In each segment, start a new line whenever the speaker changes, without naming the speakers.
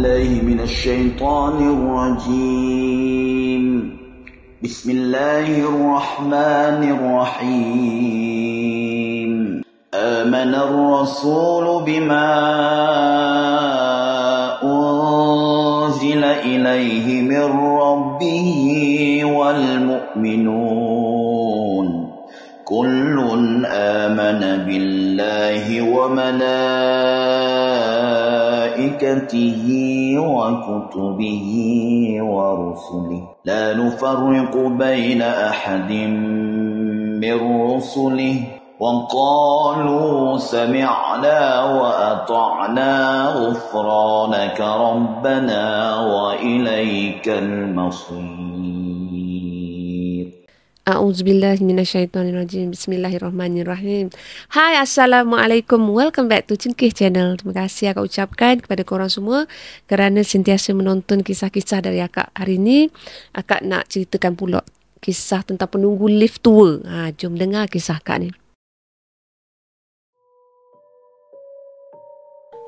بالله من الشيطان الرجيم. بسم الله الرحمن الرحيم. آمن الرسول بما أنزل إليه من ربه والمؤمنون كل آمن بالله وملائكته وكتبه ورسله لا نفرق بين أحد من رسله وقالوا سمعنا وأطعنا غفرانك ربنا وإليك المصير.
A'udzubillahi minasyaitonirrajim. Bismillahirrahmanirrahim. Hai, Assalamualaikum. Welcome back to Cengkih Channel. Terima kasih akak ucapkan kepada korang semua kerana sentiasa menonton kisah-kisah dari akak. Hari ini akak nak ceritakan pula kisah tentang penunggu lift tua. Jom dengar kisah akak ni.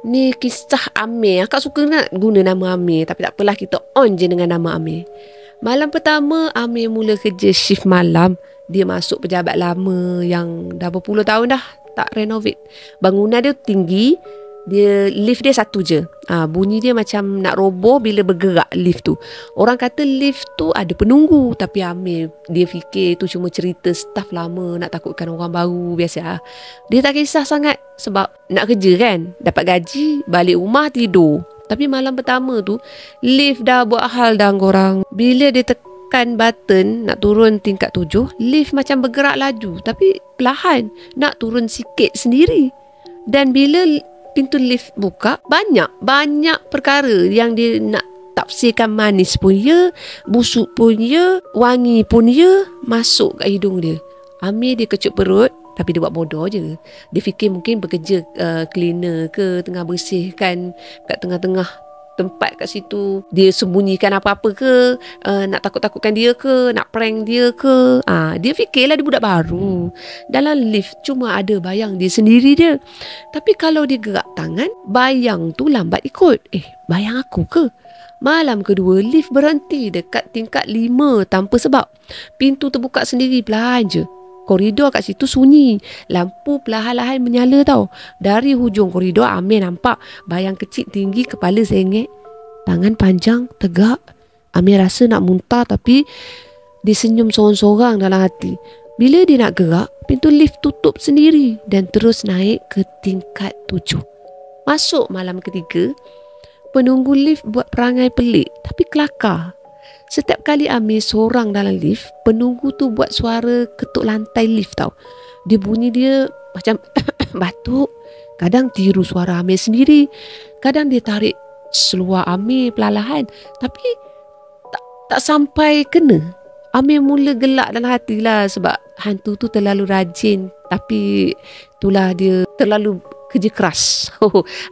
Ni kisah Amir. Akak suka nak guna nama Amir, tapi tak apalah, kita on je dengan nama Amir. Malam pertama Amir mula kerja shift malam. Dia masuk pejabat lama yang dah berpuluh tahun dah tak renovate. Bangunan dia tinggi, dia lift dia satu je. Bunyi dia macam nak roboh bila bergerak lift tu. Orang kata lift tu ada penunggu, tapi Amir dia fikir tu cuma cerita staf lama nak takutkan orang baru biasa. Dia tak kisah sangat sebab nak kerja kan, dapat gaji, balik rumah tidur. Tapi malam pertama tu lift dah buat hal dah korang. Bila dia tekan button nak turun tingkat 7, lift macam bergerak laju tapi perlahan, nak turun sikit sendiri. Dan bila pintu lift buka, banyak perkara yang dia nak tafsirkan. Manis pun ya, busuk pun ya, wangi pun ya, masuk kat hidung dia. Amir dia kecut perut, tapi dia buat bodoh je. Dia fikir mungkin bekerja cleaner ke, tengah bersihkan kat tengah-tengah tempat kat situ. Dia sembunyikan apa-apa ke, nak takut-takutkan dia ke, nak prank dia ke. Dia fikirlah dia budak baru. Dalam lift cuma ada bayang dia sendiri dia. Tapi kalau dia gerak tangan, bayang tu lambat ikut. Bayang aku ke? Malam kedua, lift berhenti dekat tingkat 5 tanpa sebab. Pintu terbuka sendiri perlahan je. Koridor kat situ sunyi. Lampu perlahan-lahan menyala tau. Dari hujung koridor Amir nampak bayang kecil tinggi, kepala sengit, tangan panjang, tegak. Amir rasa nak muntah tapi dia senyum sorang-sorang dalam hati. Bila dia nak gerak, pintu lift tutup sendiri dan terus naik ke tingkat 7. Masuk malam ketiga, penunggu lift buat perangai pelik tapi kelakar. Setiap kali Amir seorang dalam lift, penunggu tu buat suara ketuk lantai lift tau. Dia bunyi dia macam batuk. Kadang tiru suara Amir sendiri. Kadang dia tarik seluar Amir perlahan. Tapi tak sampai kena. Amir mula gelak dalam hati lah sebab hantu tu terlalu rajin. Tapi itulah dia terlalu kerja keras.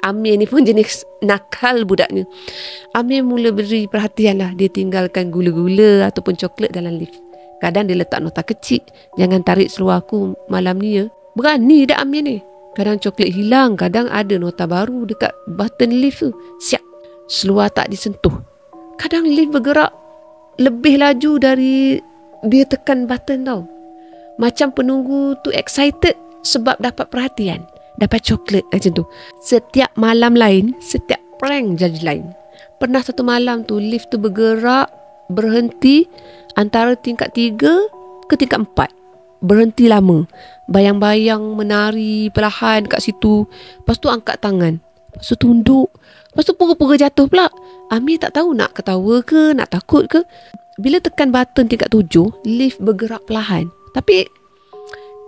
Amir ni pun jenis nakal budaknya. Amir mula beri perhatian lah. Dia tinggalkan gula-gula ataupun coklat dalam lift. Kadang dia letak nota kecil, jangan tarik seluar aku malam ni ya. Berani dah Amir ni. Kadang coklat hilang, kadang ada nota baru dekat button lift tu. Siap, seluar tak disentuh. Kadang lift bergerak lebih laju dari dia tekan button tau. Macam penunggu tu excited sebab dapat perhatian, dapat coklat macam tu. Setiap malam lain, setiap prank jadi lain. Pernah satu malam tu lift tu bergerak, berhenti antara tingkat 3 ke tingkat 4. Berhenti lama. Bayang-bayang menari perlahan kat situ. Lepas tu angkat tangan. Lepas tu tunduk. Lepas tu pura-pura jatuh pula. Amir tak tahu nak ketawa ke, nak takut ke. Bila tekan button tingkat 7, lift bergerak perlahan. Tapi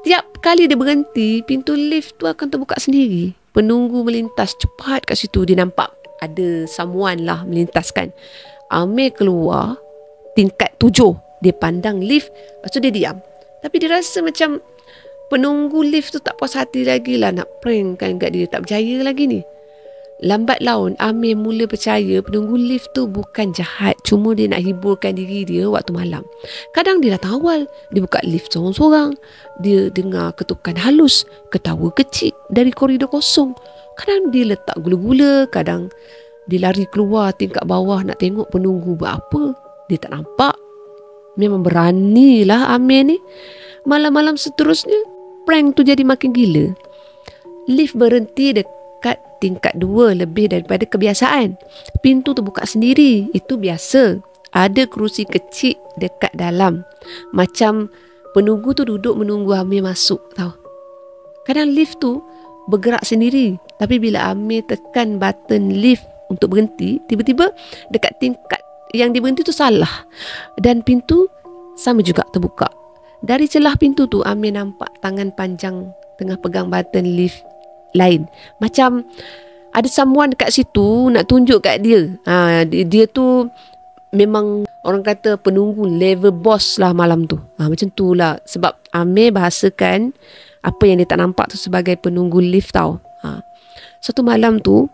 tiap kali dia berhenti, pintu lift tu akan terbuka sendiri. Penunggu melintas cepat kat situ. Dia nampak ada someone lah melintaskan. Amir keluar tingkat 7. Dia pandang lift, lepas tu dia diam. Tapi dia rasa macam penunggu lift tu tak puas hati lagi lah nak prank kan kat dia. Tak percaya lagi ni. Lambat laun Amir mula percaya penunggu lift tu bukan jahat, cuma dia nak hiburkan diri dia waktu malam. Kadang dia datang awal, dia buka lift seorang-seorang. Dia dengar ketukan halus, ketawa kecil dari koridor kosong. Kadang dia letak gula-gula, kadang Dia lari keluar tingkat bawah nak tengok penunggu buat apa. Dia tak nampak. Memang beranilah Amir ni. Malam-malam seterusnya, prank tu jadi makin gila. Lift berhenti dekat tingkat 2 lebih daripada kebiasaan. Pintu terbuka sendiri. Itu biasa. Ada kerusi kecil dekat dalam. Macam penunggu tu duduk menunggu Amir masuk, tahu. Kadang lift tu bergerak sendiri. Tapi bila Amir tekan button lift untuk berhenti, tiba-tiba dekat tingkat yang dia berhenti tu salah. Dan pintu sama juga terbuka. Dari celah pintu tu, Amir nampak tangan panjang tengah pegang button lift lain. Macam ada someone dekat situ nak tunjuk kat dia. Dia tu memang orang kata penunggu level boss lah malam tu. Macam tu lah. Sebab Amir bahasakan apa yang dia tak nampak tu sebagai penunggu lift tau. Satu malam tu,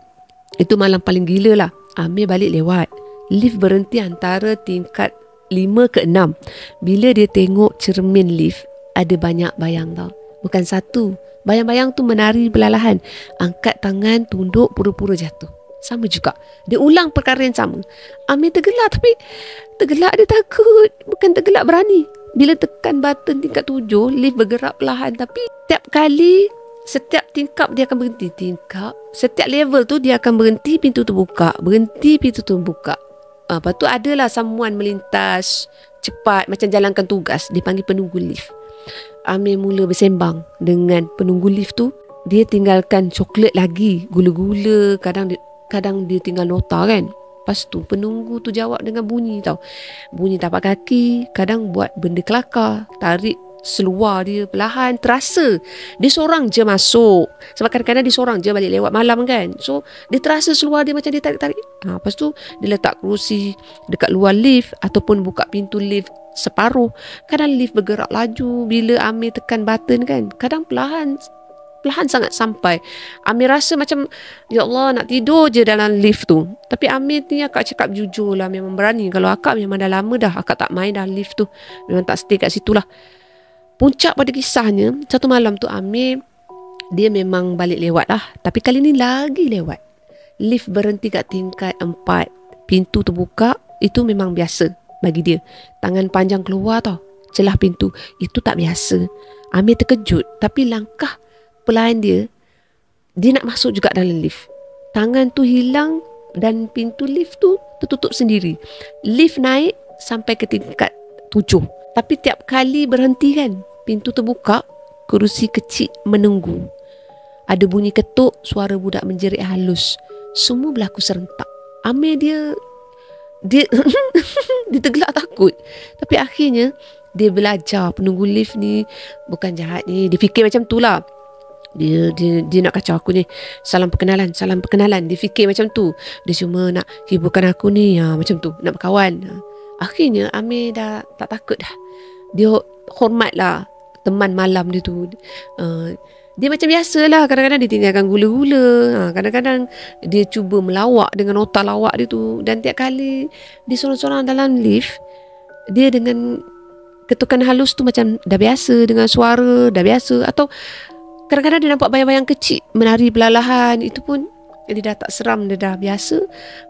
itu malam paling gila lah. Amir balik lewat. Lift berhenti antara tingkat 5 ke 6. Bila dia tengok cermin lift, ada banyak bayang tau. Bukan satu. Bayang-bayang tu menari perlahan. Angkat tangan, tunduk, pura-pura jatuh. Sama juga. Dia ulang perkara yang sama. Amir tergelak, tapi tergelak dia takut. Bukan tergelak berani. Bila tekan button tingkat 7, lift bergerak perlahan. Tapi setiap kali, setiap tingkap dia akan berhenti. Setiap level tu dia akan berhenti, pintu terbuka. Berhenti, pintu terbuka. Lepas tu adalah someone melintas cepat macam jalankan tugas. Dipanggil penunggu lift. Amir mula bersembang dengan penunggu lift tu. Dia tinggalkan coklat lagi, gula-gula. Kadang dia tinggal nota kan. Lepas tu penunggu tu jawab dengan bunyi tau. Bunyi tapak kaki. Kadang buat benda kelakar. Tarik seluar dia perlahan, terasa dia seorang je masuk. Sebab kadang-kadang dia seorang je balik lewat malam kan. So dia terasa seluar dia macam dia tarik-tarik. Lepas tu dia letak kerusi dekat luar lift ataupun buka pintu lift separuh. Kadang lift bergerak laju bila Amir tekan button kan. Kadang perlahan sangat sampai. Amir rasa macam ya Allah nak tidur je dalam lift tu. Tapi Amir ni akak cakap jujur lah, memang berani. Kalau akak memang dah lama dah akak tak main dah lift tu. Memang tak stay kat situ lah. Puncak pada kisahnya, satu malam tu Amir, dia memang balik lewat lah. Tapi kali ni lagi lewat. Lift berhenti kat tingkat 4. Pintu terbuka, itu memang biasa bagi dia. Tangan panjang keluar tau, celah pintu. Itu tak biasa. Amir terkejut. Tapi langkah perlahan dia nak masuk juga dalam lift. Tangan tu hilang dan pintu lift tu tertutup sendiri. Lift naik sampai ke tingkat 7. Tapi tiap kali berhenti kan, pintu terbuka, kerusi kecil menunggu. Ada bunyi ketuk, suara budak menjerit halus. Semua berlaku serentak. Amir dia dia tergelak takut. Tapi akhirnya dia belajar penunggu lift ni bukan jahat ni. Dia fikir macam tu lah. Dia nak kacau aku ni. Salam perkenalan. Dia fikir macam tu. Dia cuma nak hiburkan aku ni, macam tu, nak berkawan. Akhirnya Amir dah tak takut dah. Dia hormat lah teman malam dia tu. Dia macam biasa lah. Kadang-kadang dia tinggalkan gula-gula. Kadang-kadang dia cuba melawak dengan nota lawak dia tu. Dan tiap kali dia sorang-sorang dalam lift, dia dengan ketukan halus tu macam dah biasa. Dengan suara dah biasa. Atau kadang-kadang dia nampak bayang-bayang kecil menari perlahan. Itu pun dia dah tak seram. Dia dah biasa.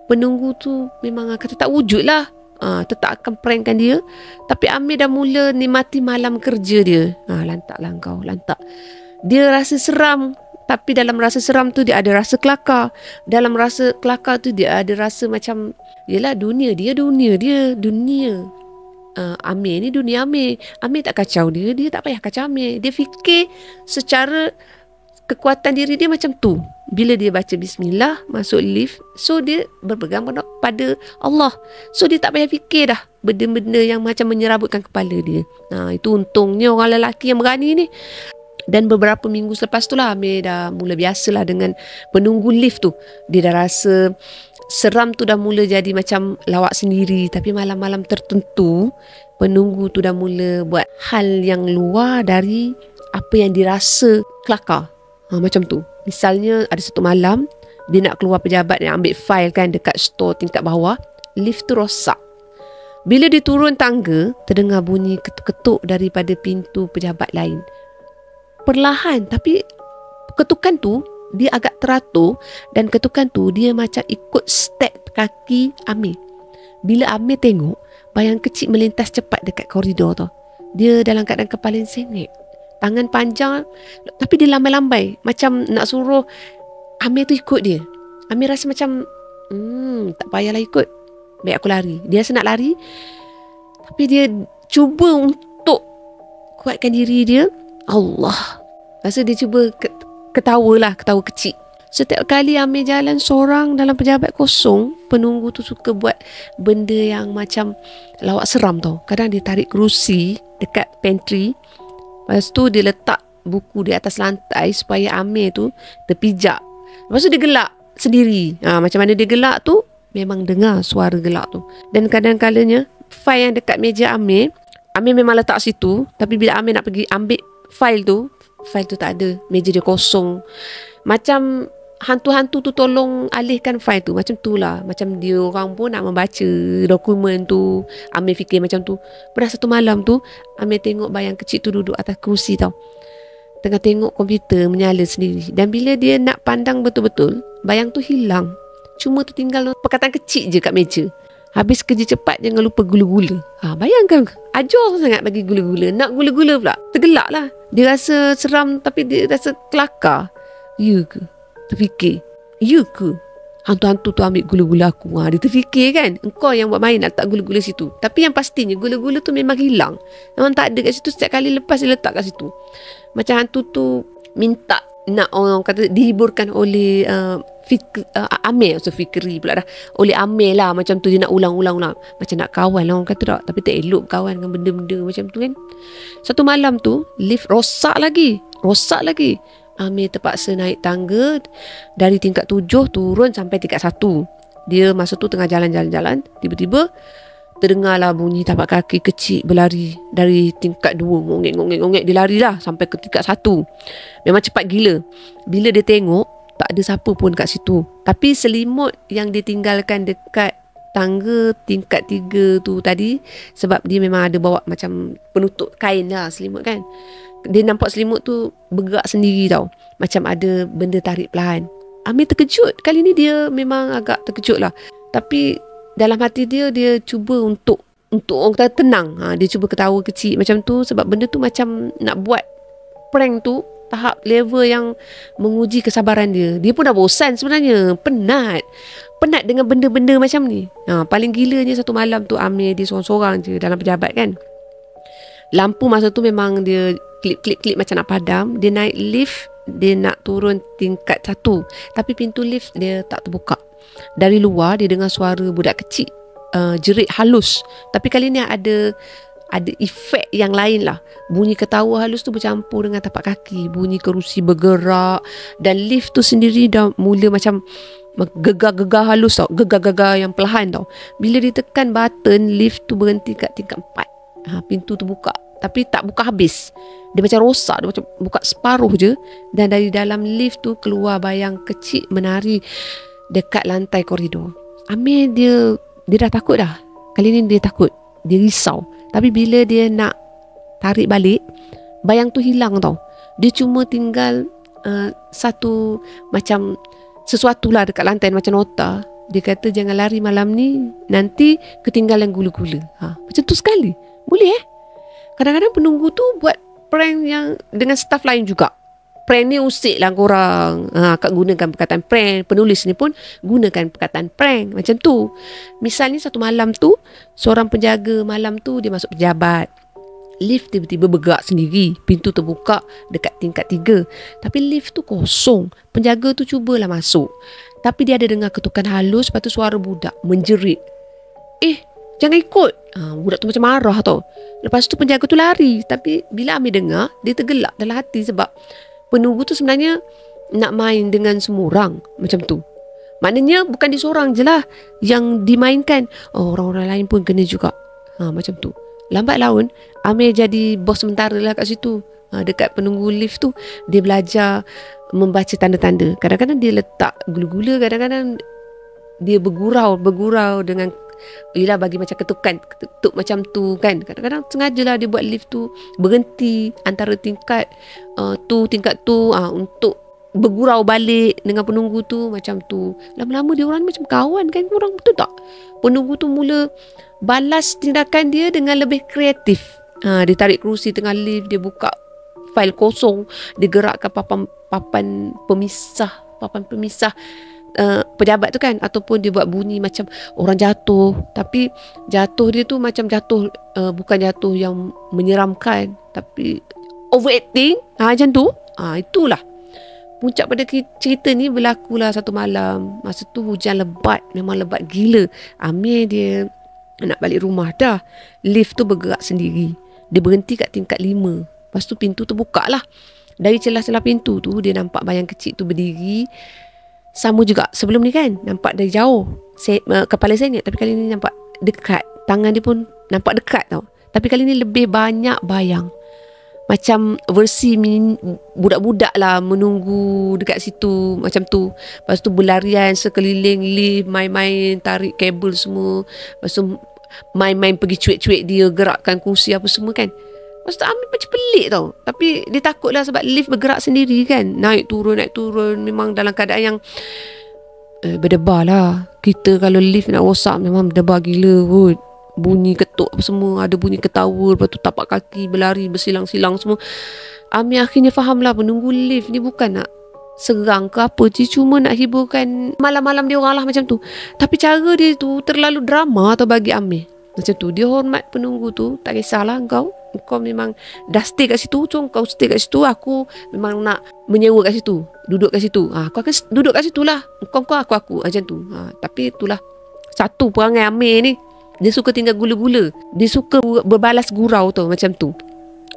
Penunggu tu memang kata tak wujud lah. Tetap akan prankkan dia. Tapi Amir dah mula nikmati malam kerja dia. Lantaklah kau, lantak. Dia rasa seram. Tapi dalam rasa seram tu dia ada rasa kelakar. Dalam rasa kelakar tu dia ada rasa macam, yelah dunia dia. Amir ni dunia Amir. Amir tak kacau dia. Dia tak payah kacau Amir. Dia fikir secara kekuatan diri dia macam tu. Bila dia baca bismillah, masuk lift, so dia berpegang pada Allah. So dia tak payah fikir dah benda-benda yang macam menyerabutkan kepala dia. Itu untungnya orang lelaki yang berani ni. Dan beberapa minggu selepas tu lah Amir dah mula biasalah dengan penunggu lift tu. Dia dah rasa seram tu dah mula jadi macam lawak sendiri. Tapi malam-malam tertentu, penunggu tu dah mula buat hal yang luar dari apa yang dirasa kelakar. Macam tu. Misalnya ada satu malam dia nak keluar pejabat yang ambil fail kan dekat store tingkat bawah. Lift tu rosak. Bila dia turun tangga, terdengar bunyi ketuk-ketuk daripada pintu pejabat lain. Perlahan, tapi ketukan tu dia agak teratur dan ketukan tu dia macam ikut step kaki Amir. Bila Amir tengok bayang kecil melintas cepat dekat koridor tu, dia dalam keadaan kepala sengit, tangan panjang, tapi dia lambai-lambai macam nak suruh Amir tu ikut dia. Amir rasa macam tak payahlah ikut, baik aku lari. Dia rasa nak lari, tapi dia cuba untuk kuatkan diri dia. Allah, rasa dia cuba ketawa kecil. Setiap kali Amir jalan seorang dalam pejabat kosong, penunggu tu suka buat benda yang macam lawak seram tau. Kadang dia tarik kerusi dekat pantry, lepas tu dia letak buku di atas lantai supaya Amir tu terpijak. Lepas tu dia gelak sendiri. Macam mana dia gelak tu, memang dengar suara gelak tu. Dan kadang-kadangnya fail yang dekat meja Amir memang letak situ, tapi bila Amir nak pergi ambil fail tu tak ada. Meja dia kosong. Macam hantu-hantu tu tolong alihkan fail tu. Macam tu lah. Macam dia orang pun nak membaca dokumen tu. Amir fikir macam tu. Pernah satu malam tu Amir tengok bayang kecil tu duduk atas kerusi tau, tengah tengok komputer menyala sendiri. Dan bila dia nak pandang betul-betul, bayang tu hilang. Cuma tertinggal perkataan kecil je kat meja. Habis kerja cepat, jangan lupa gula-gula. Bayangkan, ajar sangat bagi gula-gula. Nak gula-gula pula, tergelak lah. Dia rasa seram tapi dia rasa kelakar. Ya ke? Terfikir, ya ke? Hantu-hantu tu ambil gula-gula aku. Dia terfikir kan, engkau yang buat main nak letak gula-gula situ. Tapi yang pastinya gula-gula tu memang hilang. Memang tak ada kat situ. Setiap kali lepas dia letak kat situ. Macam hantu tu minta nak orang kata dihiburkan oleh Amir. Fikri pula dah. Oleh Amir lah. Macam tu dia nak ulang-ulang. Macam nak kawan lah orang kata tak. Tapi tak elok kawan dengan benda-benda macam tu kan. Satu malam tu lift rosak lagi. Amir terpaksa naik tangga dari tingkat 7 turun sampai tingkat 1. Dia masa tu tengah jalan-jalan, tiba-tiba terdengarlah bunyi tapak kaki kecil berlari dari tingkat 2. Ngongek dia lari lah sampai ke tingkat 1. Memang cepat gila. Bila dia tengok, tak ada siapa pun kat situ. Tapi selimut yang ditinggalkan dekat tangga tingkat 3 tu tadi, sebab dia memang ada bawa macam penutup kain lah selimut kan. Dia nampak selimut tu bergerak sendiri tau. Macam ada benda tarik perlahan. Amir terkejut. Kali ni dia memang agak terkejut lah. Tapi dalam hati dia cuba untuk orang kata tenang. Dia cuba ketawa kecil macam tu. Sebab benda tu macam nak buat prank tu tahap level yang menguji kesabaran dia. Dia pun dah bosan sebenarnya. Penat dengan benda-benda macam ni. Paling gilanya satu malam tu Amir dia seorang-seorang je dalam pejabat kan. Lampu masa tu memang dia klip macam nak padam. Dia naik lift, dia nak turun tingkat 1, tapi pintu lift dia tak terbuka. Dari luar dia dengar suara budak kecil jerit halus. Tapi kali ni ada efek yang lain lah. Bunyi ketawa halus tu bercampur dengan tapak kaki. Bunyi kerusi bergerak. Dan lift tu sendiri dah mula macam gegar-gegar halus tau. Gegar-gegar yang perlahan tau. Bila ditekan button, lift tu berhenti kat tingkat 4. Pintu tu buka, tapi tak buka habis. Dia macam rosak. Dia macam buka separuh je. Dan dari dalam lift tu keluar bayang kecil menari dekat lantai koridor. Amir dia dah takut dah. Kali ni dia takut. Dia risau. Tapi bila dia nak tarik balik, bayang tu hilang tau. Dia cuma tinggal satu macam sesuatu lah dekat lantai macam nota. Dia kata jangan lari malam ni, nanti ketinggalan gula-gula. Macam tu sekali. Boleh Kadang-kadang penunggu tu buat prank yang dengan staff lain juga. Prank ni usik lah korang. Gunakan perkataan prank. Penulis ni pun gunakan perkataan prank. Macam tu. Misalnya satu malam tu, seorang penjaga malam tu dia masuk pejabat. Lift tiba-tiba bergerak sendiri. Pintu terbuka dekat tingkat 3. Tapi lift tu kosong. Penjaga tu cubalah masuk. Tapi dia ada dengar ketukan halus. Lepas tu suara budak menjerit. Jangan ikut. Budak tu macam marah tau. Lepas tu penjaga tu lari. Tapi bila Amir dengar, dia tergelak dalam hati. Sebab penunggu tu sebenarnya nak main dengan semua orang. Macam tu. Maknanya bukan dia seorang je lah yang dimainkan. Orang-orang lain pun kena juga. Macam tu. Lambat laun Amir jadi bos sementara lah kat situ. Dekat penunggu lift tu dia belajar membaca tanda-tanda. Kadang-kadang dia letak gula-gula. Kadang-kadang dia bergurau dengan yelah bagi macam ketuk macam tu kan. Kadang-kadang sengajalah dia buat lift tu berhenti antara tingkat tingkat tu untuk bergurau balik dengan penunggu tu macam tu. Lama-lama dia orang macam kawan kan korang, betul tak? Penunggu tu mula balas tindakan dia dengan lebih kreatif. Dia tarik kerusi tengah lift, dia buka fail kosong, dia gerakkan papan pemisah pejabat tu kan, ataupun dia buat bunyi macam orang jatuh, tapi jatuh dia tu macam jatuh bukan jatuh yang menyeramkan, tapi overacting macam tu. Itulah puncak pada cerita ni berlakulah satu malam. Masa tu hujan lebat, memang lebat gila. Amir dia nak balik rumah dah. Lift tu bergerak sendiri. Dia berhenti kat tingkat 5. Lepas tu pintu tu buka lah. Dari celah-celah pintu tu dia nampak bayang kecil tu berdiri. Sama juga sebelum ni kan, nampak dari jauh kepala saya ingat, tapi kali ni nampak dekat. Tangan dia pun nampak dekat tau. Tapi kali ni lebih banyak bayang. Macam versi budak-budak lah menunggu dekat situ macam tu. Lepas tu berlarian sekeliling lift, main-main tarik kabel semua. Lepas tu main-main pergi cuik-cuik dia, gerakkan kursi apa semua kan. Lepas tu Amir macam pelik tau. Tapi dia takut lah sebab lift bergerak sendiri kan. Naik turun. Memang dalam keadaan yang berdebar lah. Kita kalau lift nak rosak memang berdebar gila kot. Bunyi ketuk apa semua, ada bunyi ketawa, lepas tu tapak kaki berlari bersilang-silang semua. Amir akhirnya faham lah, penunggu lift ni bukan nak serang ke apa, cuma nak hiburkan malam-malam dia orang lah macam tu. Tapi cara dia tu terlalu drama tau bagi Amir. Macam tu, dia hormat penunggu tu. Tak kisahlah kau memang dah stay kat situ, kau stay kat situ, aku memang nak menyewa kat situ, duduk kat situ. Kau akan duduk kat situ lah, kau aku macam tu. Tapi itulah satu perangai Amir ni. Dia suka tinggal gula-gula. Dia suka berbalas gurau tau macam tu.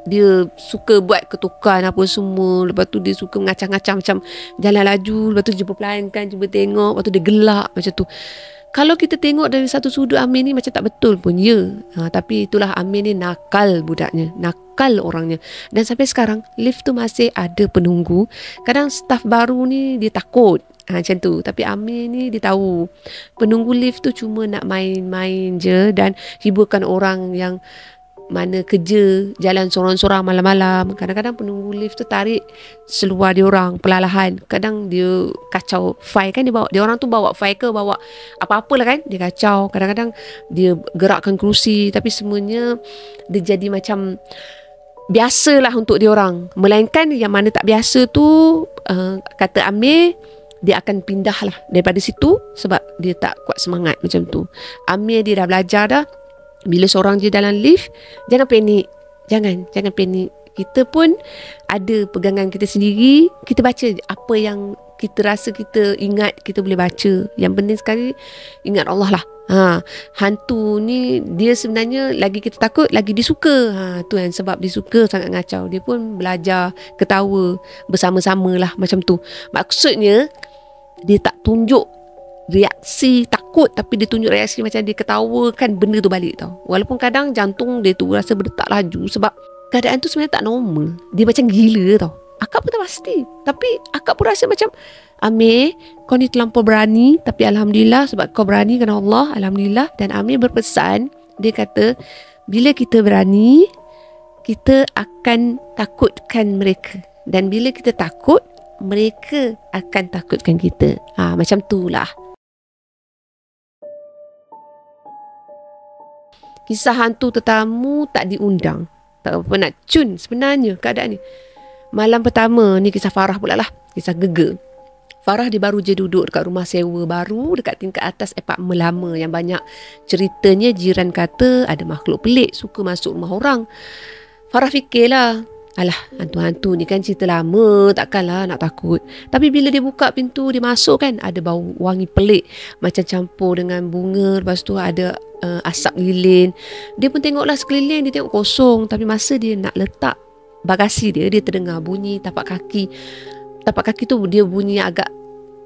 Dia suka buat ketukan apa semua. Lepas tu dia suka ngacang-ngacang macam jalan laju. Lepas tu dia berpelankan, cuba tengok. Lepas tu dia gelak macam tu. Kalau kita tengok dari satu sudut, Amir ni macam tak betul pun, ya. Tapi itulah, Amir ni nakal budaknya. Nakal orangnya. Dan sampai sekarang, lift tu masih ada penunggu. Kadang staff baru ni dia takut. Macam tu. Tapi Amir ni dia tahu penunggu lift tu cuma nak main-main je dan hiburkan orang yang mana kerja jalan sorang-sorang malam-malam. Kadang-kadang penunggu lift tu tarik seluar dia orang perlahan. Kadang dia kacau file kan, dia orang tu bawa file ke bawa apa-apalah kan, dia kacau. Kadang-kadang dia gerakkan kerusi, tapi semuanya dia jadi macam biasalah untuk dia orang. Melainkan yang mana tak biasa tu, kata Amir, dia akan pindah lah daripada situ sebab dia tak kuat semangat macam tu. Amir dia dah belajar dah. Bila seorang je dalam lift, jangan panik. Jangan panik. Kita pun ada pegangan kita sendiri. Kita baca apa yang kita rasa kita ingat, kita boleh baca. Yang penting sekali ingat Allah lah. Hantu ni dia sebenarnya lagi kita takut, lagi dia suka. Tu kan sebab dia suka sangat ngacau. Dia pun belajar ketawa bersama-sama lah macam tu. Maksudnya dia tak tunjuk reaksi takut, tapi dia tunjuk reaksi macam dia ketawakan benda tu balik tau. Walaupun kadang jantung dia tu rasa berdetak laju sebab keadaan tu sebenarnya tak normal. Dia macam gila tau. Akak pun tak pasti, tapi akak pun rasa macam, Amir, kau ni terlampau berani. Tapi Alhamdulillah sebab kau berani kerana Allah, Alhamdulillah. Dan Amir berpesan, dia kata, bila kita berani, kita akan takutkan mereka. Dan bila kita takut, mereka akan takutkan kita. Macam tu lah. Kisah hantu tetamu tak diundang. Tak apa nak cun sebenarnya keadaan ni. Malam pertama ni kisah Farah pula lah. Kisah Gege. Farah dia baru je duduk dekat rumah sewa baru dekat tingkat atas apartmen lama yang banyak ceritanya jiran kata ada makhluk pelik suka masuk rumah orang. Farah fikirlah, alah, hantu-hantu ni kan cerita lama, takkanlah nak takut. Tapi bila dia buka pintu, dia masuk kan, ada bau wangi pelik macam campur dengan bunga. Lepas tu ada asap lilin. Dia pun tengoklah sekeliling, dia tengok kosong. Tapi masa dia nak letak bagasi dia terdengar bunyi tapak kaki. Tapak kaki tu dia bunyi agak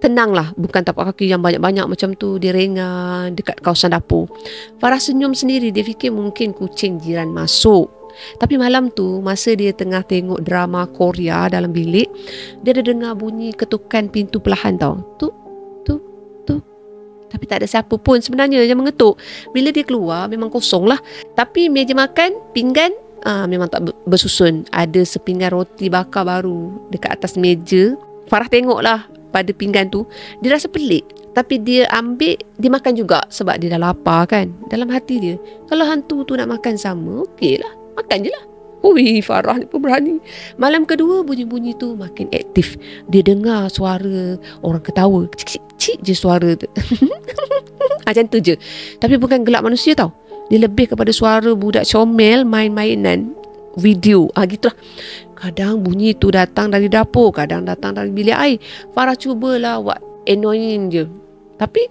tenang lah, bukan tapak kaki yang banyak-banyak macam tu. Dia ringan dekat kawasan dapur. Farah senyum sendiri, dia fikir mungkin kucing jiran masuk. Tapi malam tu, masa dia tengah tengok drama Korea dalam bilik, dia ada dengar bunyi ketukan pintu perlahan tau. Tuk. Tapi tak ada siapa pun sebenarnya yang mengetuk. Bila dia keluar, memang kosong lah. Tapi meja makan, pinggan, memang tak bersusun. Ada sepinggan roti bakar baru dekat atas meja. Farah tengok lah pada pinggan tu, dia rasa pelik. Tapi dia ambil, dia makan juga sebab dia dah lapar kan. Dalam hati dia, kalau hantu tu nak makan sama, okey lah, makan je lah. Ui, Farah ni pun berani. Malam kedua bunyi-bunyi tu makin aktif. Dia dengar suara orang ketawa. Cik je suara tu. Macam tu je. Tapi bukan gelak manusia tau. Dia lebih kepada suara budak comel main-mainan video. Gitulah. Kadang bunyi tu datang dari dapur, kadang datang dari bilik air. Farah cubalah buat annoying je. Tapi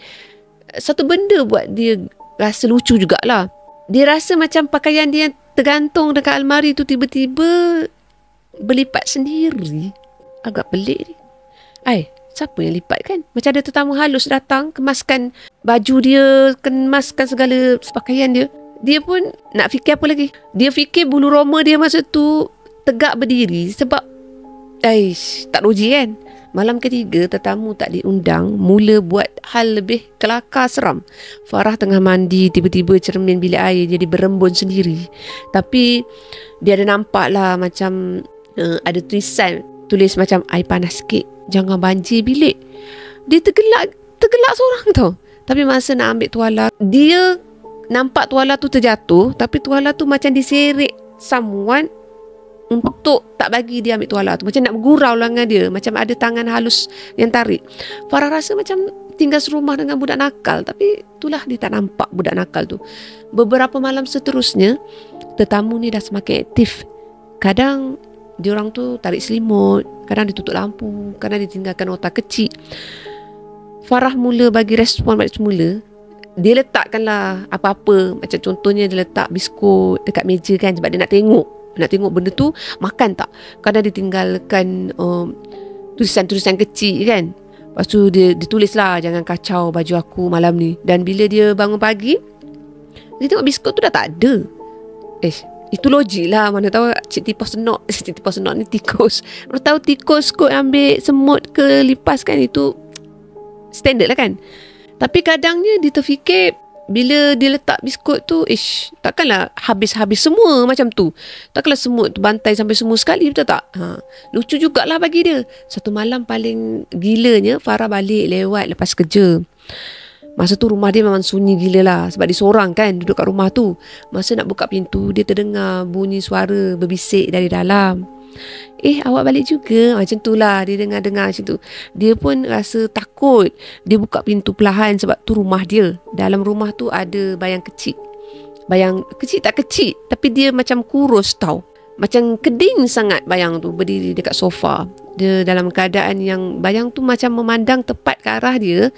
satu benda buat dia rasa lucu jugalah. Dia rasa macam pakaian dia yang tergantung dekat almari tu tiba-tiba berlipat sendiri. Agak pelik ni. Siapa yang lipat kan? Macam ada tetamu halus datang, kemaskan baju dia, kemaskan segala pakaian dia. Dia pun nak fikir apa lagi? Dia fikir bulu roma dia masa tu tegak berdiri sebab tak ruji kan? Malam ketiga tetamu tak diundang, mula buat hal lebih kelakar seram. Farah tengah mandi, tiba-tiba cermin bilik air jadi berembun sendiri. Tapi dia ada nampak lah macam ada tulisan tulis macam air panas sikit, jangan banjir bilik. Dia tergelak seorang tau. Tapi masa nak ambil tuala, dia nampak tuala tu terjatuh, tapi tuala tu macam diseret someone untuk tak bagi dia ambil tuala tu. Macam nak bergurau lah dengan dia, macam ada tangan halus yang tarik. Farah rasa macam tinggal serumah dengan budak nakal. Tapi itulah, dia tak nampak budak nakal tu. Beberapa malam seterusnya, tetamu ni dah semakin aktif. Kadang diorang tu tarik selimut, kadang dia tutup lampu, kadang dia tinggalkan otak kecil. Farah mula bagi respon balik semula. Dia letakkanlah apa-apa. Macam contohnya dia letak biskut dekat meja kan, sebab dia nak tengok benda tu makan tak. Kadang dia tinggalkan tulisan-tulisan kecil kan. Lepas tu dia tulis lah, jangan kacau baju aku malam ni. Dan bila dia bangun pagi, dia tengok biskut tu dah tak ada. Itu logik lah. Mana tahu Cik Tipos senok ni tikus. Mana tahu tikus kot ambil semut ke lipas kan. Itu standard lah kan. Tapi kadangnya dia terfikir, bila dia letak biskut tu, takkanlah habis-habis semua macam tu. Takkanlah semut tu bantai sampai semua sekali, betul tak? Lucu jugalah bagi dia. Satu malam paling gilanya, Farah balik lewat lepas kerja. Masa tu rumah dia memang sunyi gila lah, sebab dia seorang kan duduk kat rumah tu. Masa nak buka pintu, dia terdengar bunyi suara berbisik dari dalam. Awak balik juga. Macam tu lah, dia dengar-dengar macam tu. Dia pun rasa takut. Dia buka pintu perlahan sebab tu rumah dia. Dalam rumah tu ada bayang kecil. Bayang kecil tak kecil, tapi dia macam kurus tau. Macam keding sangat bayang tu, berdiri dekat sofa. Dia dalam keadaan yang bayang tu macam memandang tepat ke arah dia,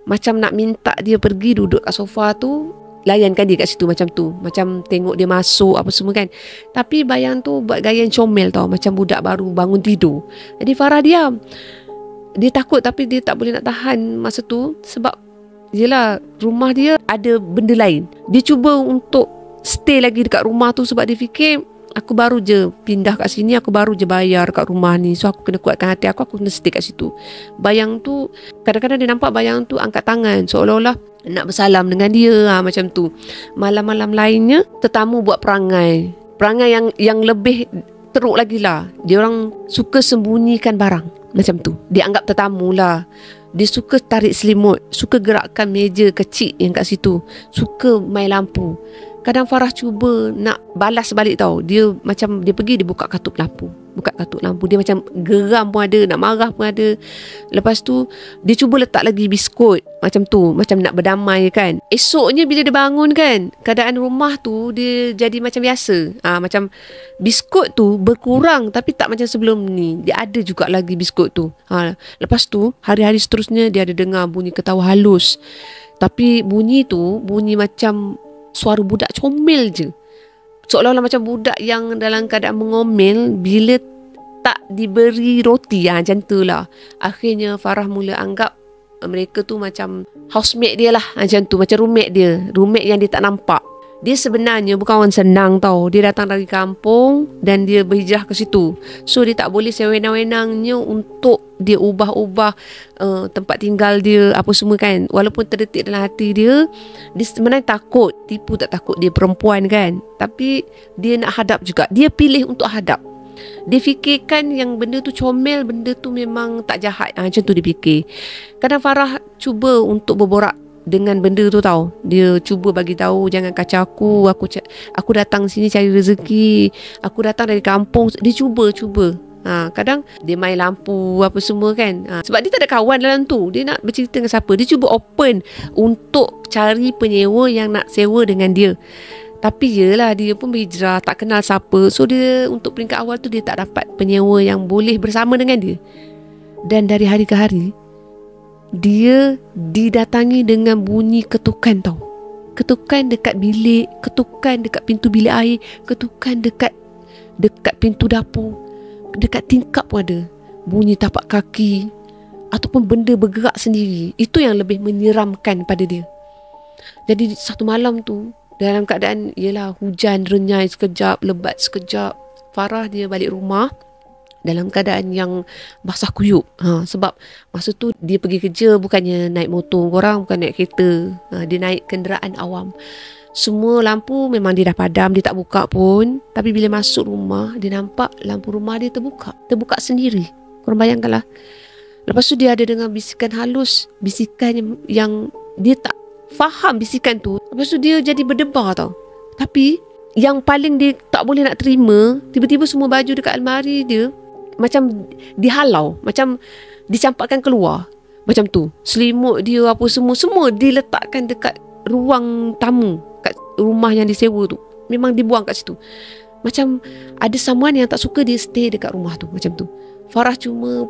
macam nak minta dia pergi duduk kat sofa tu, layankan dia kat situ macam tu. Macam tengok dia masuk apa semua kan. Tapi bayang tu buat gaya yang comel tau, macam budak baru bangun tidur. Jadi Farah diam. Dia takut, tapi dia tak boleh nak tahan masa tu. Sebab yelah, rumah dia ada benda lain. Dia cuba untuk stay lagi dekat rumah tu sebab dia fikir, aku baru je pindah kat sini, aku baru je bayar kat rumah ni, so aku kena kuatkan hati aku kena stay kat situ. Bayang tu, kadang-kadang dia nampak bayang tu angkat tangan seolah-olah nak bersalam dengan dia, macam tu. Malam-malam lainnya, tetamu buat perangai yang lebih teruk lagi lah. Dia orang suka sembunyikan barang macam tu. Dia anggap tetamu lah. Dia suka tarik selimut, suka gerakkan meja kecil yang kat situ, suka main lampu. Kadang Farah cuba nak balas balik tau. Dia macam, dia pergi, dia buka katup lampu. Dia macam geram pun ada, nak marah pun ada. Lepas tu, dia cuba letak lagi biskut. Macam tu, macam nak berdamai kan. Esoknya bila dia bangun kan, keadaan rumah tu, dia jadi macam biasa. Macam biskut tu berkurang, tapi tak macam sebelum ni. Dia ada juga lagi biskut tu. Lepas tu, hari-hari seterusnya, dia ada dengar bunyi ketawa halus. Tapi bunyi tu, bunyi macam suara budak comel je. Seolah-olah macam budak yang dalam keadaan mengomel bila tak diberi roti. Macam tu lah. Akhirnya Farah mula anggap mereka tu macam housemate dia lah. Macam tu, macam roommate dia. Roommate yang dia tak nampak. Dia sebenarnya bukan orang senang tau. Dia datang dari kampung dan dia berhijrah ke situ. So dia tak boleh sewenang-wenangnya untuk dia ubah-ubah tempat tinggal dia, apa semua kan. Walaupun terdetik dalam hati dia, dia sebenarnya takut. Tipu tak takut, dia perempuan kan. Tapi dia nak hadap juga. Dia pilih untuk hadap. Dia fikirkan yang benda tu comel, benda tu memang tak jahat. Macam tu dia fikir. Kadang Farah cuba untuk berborak dengan benda tu tau. Dia cuba bagi tahu, jangan kacau aku datang sini cari rezeki, aku datang dari kampung. Dia cuba. Kadang dia main lampu apa semua kan. Sebab dia tak ada kawan dalam tu. Dia nak bercerita dengan siapa. Dia cuba open untuk cari penyewa yang nak sewa dengan dia. Tapi yelah, dia pun berhijrah, tak kenal siapa. So dia untuk peringkat awal tu dia tak dapat penyewa yang boleh bersama dengan dia. Dan dari hari ke hari dia didatangi dengan bunyi ketukan tau. Ketukan dekat bilik, ketukan dekat pintu bilik air, ketukan dekat pintu dapur, dekat tingkap pun ada. Bunyi tapak kaki ataupun benda bergerak sendiri. Itu yang lebih menyeramkan pada dia. Jadi satu malam tu, dalam keadaan ialah hujan renyai sekejap, lebat sekejap, Farah dia balik rumah dalam keadaan yang basah kuyup. Sebab masa tu dia pergi kerja bukannya naik motor korang, bukan naik kereta. Dia naik kenderaan awam. Semua lampu memang dia dah padam, dia tak buka pun. Tapi bila masuk rumah, dia nampak lampu rumah dia terbuka sendiri. Korang bayangkanlah. Lepas tu dia ada dengar bisikan halus, bisikan yang dia tak faham bisikan tu. Lepas tu dia jadi berdebar tau. Tapi yang paling dia tak boleh nak terima, tiba-tiba semua baju dekat almari dia macam dihalau, macam dicampakkan keluar. Macam tu. Selimut dia apa semua diletakkan dekat ruang tamu kat rumah yang disewa tu. Memang dibuang kat situ. Macam ada someone yang tak suka dia stay dekat rumah tu. Macam tu. Farah cuma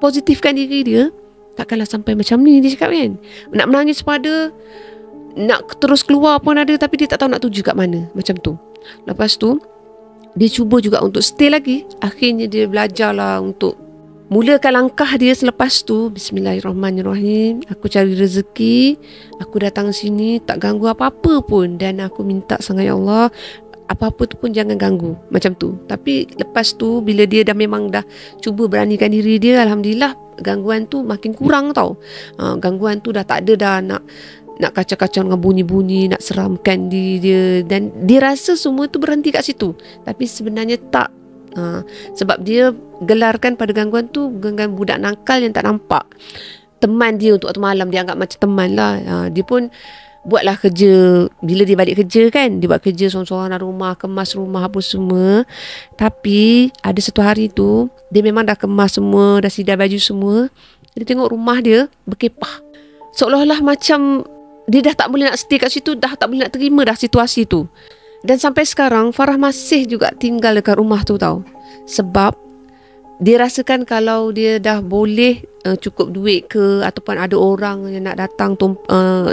positifkan diri dia. Takkanlah sampai macam ni, dia cakap kan. Nak menangis pada, nak terus keluar pun ada, tapi dia tak tahu nak tuju kat mana. Macam tu. Lepas tu dia cuba juga untuk stay lagi. Akhirnya dia belajarlah untuk mulakan langkah dia selepas tu. Bismillahirrahmanirrahim. Aku cari rezeki, aku datang sini, tak ganggu apa-apa pun. Dan aku minta sangat, ya Allah, apa-apa tu pun jangan ganggu. Macam tu. Tapi lepas tu, bila dia dah memang dah cuba beranikan diri dia, Alhamdulillah, gangguan tu makin kurang tau. Gangguan tu dah tak ada dah nak kacau-kacau dengan bunyi-bunyi, nak seramkan dia. Dan dia rasa semua tu berhenti kat situ. Tapi sebenarnya tak. Sebab dia gelarkan pada gangguan tu gangguan budak nakal yang tak nampak. Teman dia untuk waktu malam, dia anggap macam teman lah. Dia pun buatlah kerja. Bila dia balik kerja kan, dia buat kerja sorang-sorang dalam rumah, kemas rumah apa semua. Tapi ada satu hari tu, dia memang dah kemas semua, dah sidai baju semua. Dia tengok rumah dia berkepah. Seolah-olah macam dia dah tak boleh nak stay kat situ, dah tak boleh nak terima dah situasi tu. Dan sampai sekarang Farah masih juga tinggal dekat rumah tu tau. Sebab dia rasakan kalau dia dah boleh cukup duit ke, ataupun ada orang yang nak datang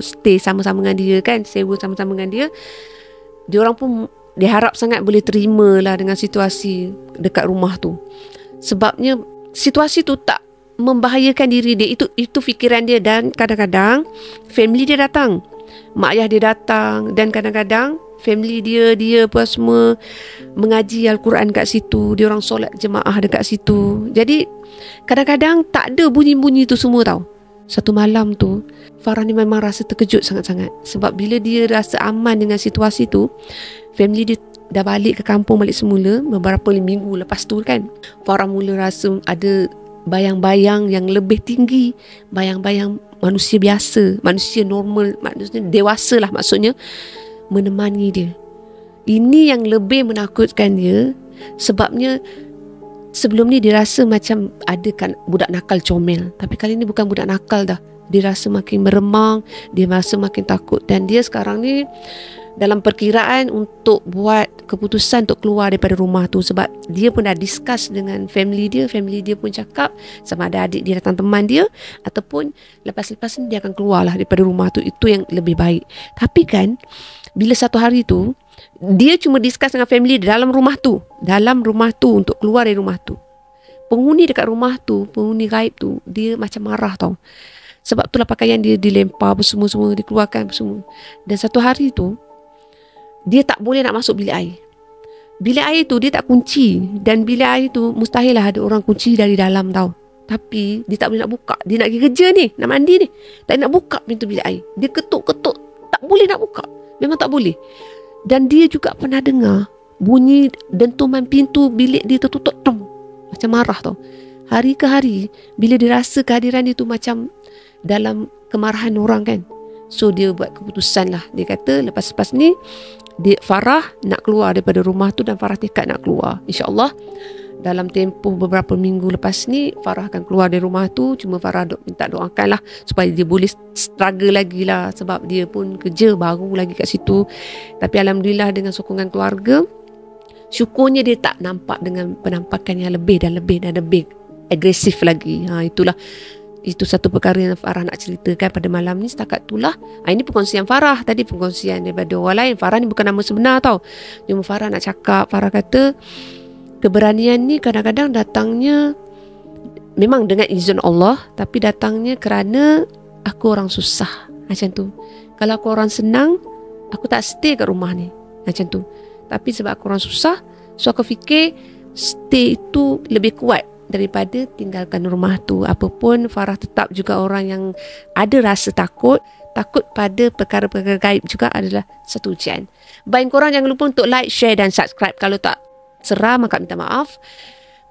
stay sama-sama dengan dia kan, sewa sama-sama dengan dia, dia orang pun dia harap sangat boleh terima lah dengan situasi dekat rumah tu. Sebabnya situasi tu tak membahayakan diri dia. Itu fikiran dia. Dan kadang-kadang family dia datang, mak ayah dia datang, dan kadang-kadang family dia apa semua mengaji Al-Quran kat situ. Dia orang solat jemaah dekat situ. Jadi kadang-kadang tak ada bunyi-bunyi tu semua tau. Satu malam tu Farah ni memang rasa terkejut sangat-sangat. Sebab bila dia rasa aman dengan situasi tu, family dia dah balik ke kampung balik semula. Beberapa minggu lepas tu kan, Farah mula rasa ada bayang-bayang yang lebih tinggi, bayang-bayang manusia biasa, manusia normal, manusia dewasa lah maksudnya, menemani dia. Ini yang lebih menakutkan dia. Sebabnya sebelum ni dia rasa macam ada kan budak nakal comel, tapi kali ni bukan budak nakal dah. Dia rasa makin meremang, dia rasa makin takut. Dan dia sekarang ni dalam perkiraan untuk buat keputusan untuk keluar daripada rumah tu. Sebab dia pun dah discuss dengan family dia pun cakap sama ada adik dia datang teman dia, ataupun lepas-lepas ni dia akan keluar lah daripada rumah tu. Itu yang lebih baik. Tapi kan bila satu hari tu dia cuma discuss dengan family dia dalam rumah tu untuk keluar dari rumah tu, penghuni dekat rumah tu, penghuni gaib tu, dia macam marah tau. Sebab itulah pakaian dia dilempar semua dikeluarkan semua. Dan satu hari tu dia tak boleh nak masuk bilik air. Bilik air tu dia tak kunci. Dan bilik air tu mustahil lah ada orang kunci dari dalam tau. Tapi dia tak boleh nak buka. Dia nak pergi kerja ni, nak mandi ni, tak nak buka pintu bilik air. Dia ketuk-ketuk, tak boleh nak buka. Memang tak boleh. Dan dia juga pernah dengar bunyi dentuman pintu bilik dia tertutup, tong, macam marah tau. Hari ke hari, bila dia rasa kehadiran dia tu macam dalam kemarahan orang kan, so dia buat keputusan lah. Dia kata lepas ni Farah nak keluar daripada rumah tu, dan Farah tekad nak keluar. InsyaAllah dalam tempoh beberapa minggu lepas ni Farah akan keluar dari rumah tu. Cuma Farah minta doakan lah supaya dia boleh struggle lagi lah, sebab dia pun kerja baru lagi kat situ. Tapi Alhamdulillah dengan sokongan keluarga, syukurnya dia tak nampak dengan penampakan yang lebih dan lebih agresif lagi. Itu satu perkara yang Farah nak ceritakan pada malam ni. Setakat itulah. Ini perkongsian Farah. Tadi perkongsian daripada orang lain. Farah ni bukan nama sebenar tau. Cuma Farah nak cakap, Farah kata keberanian ni kadang-kadang datangnya memang dengan izin Allah, tapi datangnya kerana aku orang susah. Macam tu. Kalau aku orang senang, aku tak stay kat rumah ni. Macam tu. Tapi sebab aku orang susah, so aku fikir stay itu lebih kuat daripada tinggalkan rumah tu. Apapun, Farah tetap juga orang yang ada rasa takut pada perkara-perkara gaib juga adalah satu ujian. Baik, korang jangan lupa untuk like, share dan subscribe. Kalau tak seram, maka minta maaf.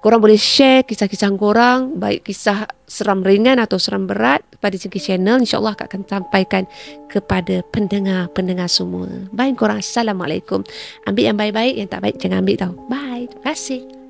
Korang boleh share kisah-kisah korang, baik kisah seram ringan atau seram berat, pada Cengkih Channel. InsyaAllah akan sampaikan kepada pendengar-pendengar semua. Baik korang, Assalamualaikum. Ambil yang baik-baik, yang tak baik jangan ambil tau. Bye. Terima kasih.